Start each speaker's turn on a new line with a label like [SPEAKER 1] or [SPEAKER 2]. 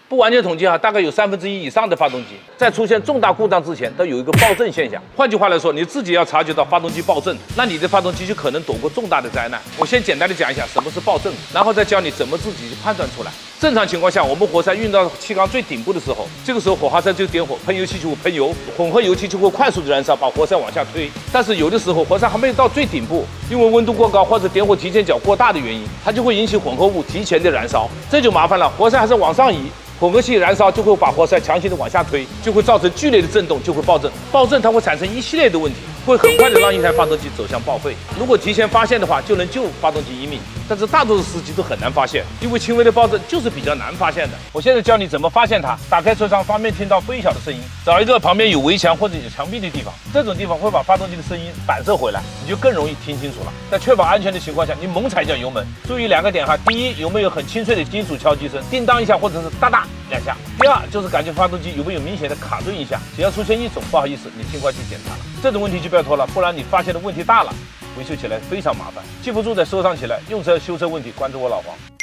[SPEAKER 1] 不完全统计大概有1/3以上的发动机在出现重大故障之前都有一个爆震现象。换句话来说，你自己要察觉到发动机爆震，那你的发动机就可能躲过重大的灾难。我先简单的讲一下什么是爆震，然后再教你怎么自己去判断出来。正常情况下，我们活塞运到气缸最顶部的时候，这个时候火花塞就点火，喷油器就会喷油，混合油气就会快速的燃烧，把活塞往下推。但是有的时候活塞还没有到最顶部，因为温度过高或者点火提前角过大的原因，它就会引起混合物提前的燃烧，这就麻烦了。活塞还是往上移，混合气燃烧就会把活塞强行的往下推，就会造成剧烈的震动，就会爆震。爆震它会产生一系列的问题，会很快的让一台发动机走向报废。如果提前发现的话，就能救发动机一命。但是大多数司机都很难发现，因为轻微的爆震就是比较难发现的。我现在教你怎么发现它。打开车窗，方便听到微小的声音，找一个旁边有围墙或者有墙壁的地方，这种地方会把发动机的声音反射回来，你就更容易听清楚了。在确保安全的情况下，你猛踩一下油门，注意2个点第一，有没有很清脆的金属敲击声，叮当一下或者是哒哒2下。第二，就是感觉发动机有没有明显的卡顿一下。只要出现一种，不好意思，你尽快去检查了。这种问题就不要拖了，不然你发现的问题大了，维修起来非常麻烦。记不住再收藏起来。用车修车问题，关注我老黄。